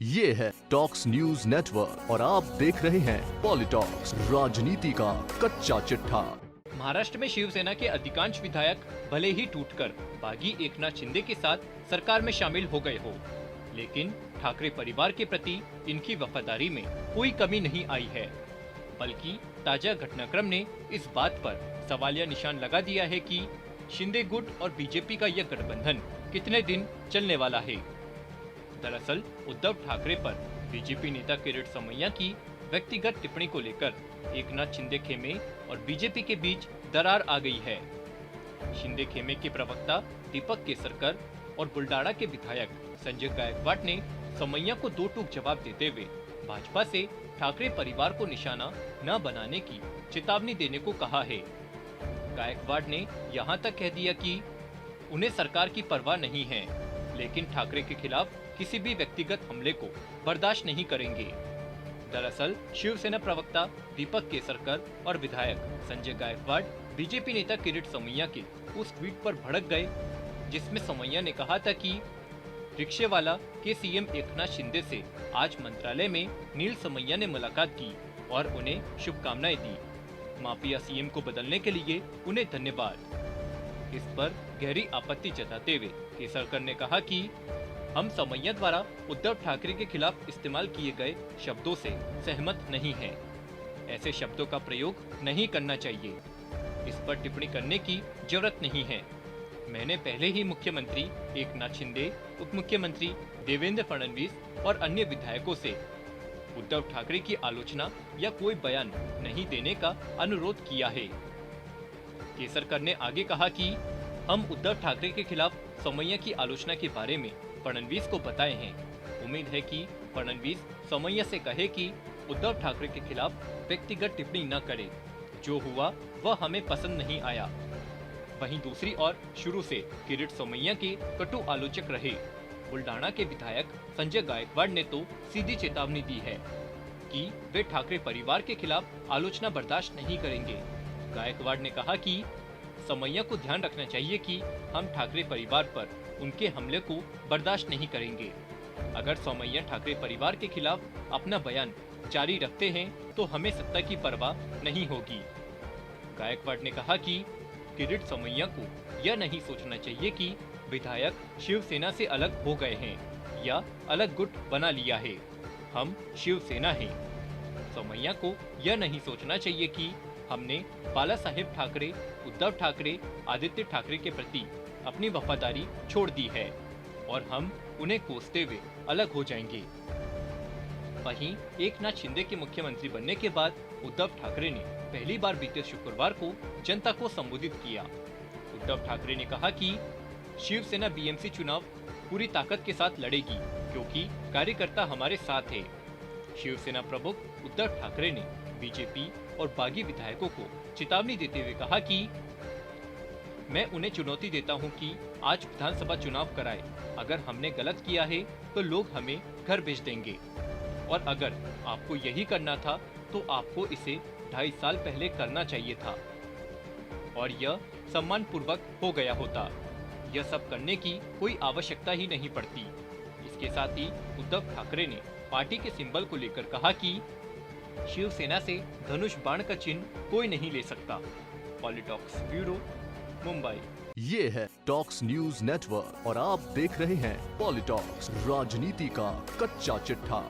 ये है talks news network और आप देख रहे हैं पॉलिटॉक्स, राजनीति का कच्चा चिट्ठा। महाराष्ट्र में शिवसेना के अधिकांश विधायक भले ही टूटकर बागी एकनाथ शिंदे के साथ सरकार में शामिल हो गए हो, लेकिन ठाकरे परिवार के प्रति इनकी वफादारी में कोई कमी नहीं आई है। बल्कि ताजा घटनाक्रम ने इस बात पर सवालिया निशान लगा दिया है कि शिंदे गुट और बीजेपी का यह गठबंधन कितने दिन चलने वाला है। दरअसल उद्धव ठाकरे पर बीजेपी नेता किरीट सोमैया की व्यक्तिगत टिप्पणी को लेकर एकनाथ शिंदे खेमे और बीजेपी के बीच दरार आ गई है। शिंदे खेमे के प्रवक्ता दीपक केसरकर और बुल्डाना के विधायक संजय गायकवाड़ ने सोमैया को दो टूक जवाब देते हुए भाजपा से ठाकरे परिवार को निशाना न बनाने की चेतावनी देने को कहा है। गायकवाड़ ने यहां तक कह दिया कि उन्हें सरकार की परवाह नहीं है, लेकिन ठाकरे के खिलाफ किसी भी व्यक्तिगत हमले को बर्दाश्त नहीं करेंगे। दरअसल शिवसेना प्रवक्ता दीपक केसरकर और विधायक संजय गायकवाड़ बीजेपी नेता किरीट सोमैया के उस ट्वीट पर भड़क गए, जिसमें सोमैया ने कहा था कि रिक्शेवाला के सीएम एकनाथ शिंदे से आज मंत्रालय में नील सोमैया ने मुलाकात की और उन्हें शुभकामनाएं दी। माफिया सीएम को बदलने के लिए उन्हें धन्यवाद। इस पर गहरी आपत्ति जताते हुए केसरकर ने कहा कि हम सोमैया द्वारा उद्धव ठाकरे के खिलाफ इस्तेमाल किए गए शब्दों से सहमत नहीं हैं। ऐसे शब्दों का प्रयोग नहीं करना चाहिए। इस पर टिप्पणी करने की जरूरत नहीं है। मैंने पहले ही मुख्यमंत्री एकनाथ शिंदे, उप मुख्यमंत्री देवेंद्र फडणवीस और अन्य विधायकों से उद्धव ठाकरे की आलोचना या कोई बयान नहीं देने का अनुरोध किया है। केसरकर ने आगे कहा कि हम उद्धव ठाकरे के खिलाफ सोमैया की आलोचना के बारे में फडणवीस को बताए हैं। उम्मीद है कि फडणवीस सोमैया से कहे कि उद्धव ठाकरे के खिलाफ व्यक्तिगत टिप्पणी न करे। जो हुआ वह हमें पसंद नहीं आया। वहीं दूसरी ओर शुरू से किरीट सोमैया के कटु आलोचक रहे बुल्डाना के विधायक संजय गायकवाड़ ने तो सीधी चेतावनी दी है कि वे ठाकरे परिवार के खिलाफ आलोचना बर्दाश्त नहीं करेंगे। गायकवाड़ ने कहा कि सोमैया को ध्यान रखना चाहिए कि हम ठाकरे परिवार पर उनके हमले को बर्दाश्त नहीं करेंगे। अगर सोमैया ठाकरे परिवार के खिलाफ अपना बयान जारी रखते हैं तो हमें सत्ता की परवाह नहीं होगी। गायकवाड़ ने कहा कि किरीट सोमैया को यह नहीं सोचना चाहिए कि विधायक शिवसेना से अलग हो गए हैं या अलग गुट बना लिया है। हम शिवसेना हैं। सोमैया को यह नहीं सोचना चाहिए कि हमने बाला साहेब ठाकरे, उद्धव ठाकरे, आदित्य ठाकरे के प्रति अपनी वफादारी छोड़ दी है और हम उन्हें कोसते हुए अलग हो जाएंगे। वहीं एकनाथ शिंदे के मुख्यमंत्री बनने के बाद उद्धव ठाकरे ने पहली बार बीते शुक्रवार को जनता को संबोधित किया। उद्धव ठाकरे ने कहा कि शिवसेना बीएमसी चुनाव पूरी ताकत के साथ लड़ेगी क्योंकि कार्यकर्ता हमारे साथ है। शिवसेना प्रमुख उद्धव ठाकरे ने बीजेपी और बागी विधायकों को चेतावनी देते हुए कहा कि मैं उन्हें चुनौती देता हूं कि आज विधानसभा चुनाव कराए। अगर हमने गलत किया है तो लोग हमें घर भेज देंगे और अगर आपको यही करना था तो आपको इसे 2.5 साल पहले करना चाहिए था और यह सम्मान पूर्वक हो गया होता। यह सब करने की कोई आवश्यकता ही नहीं पड़ती। इसके साथ ही उद्धव ठाकरे ने पार्टी के सिंबल को लेकर कहा कि शिवसेना से धनुष बाण का चिन्ह कोई नहीं ले सकता। पॉलिटॉक्स ब्यूरो, मुंबई। ये है टॉक्स न्यूज नेटवर्क और आप देख रहे हैं पॉलिटॉक्स, राजनीति का कच्चा चिट्ठा।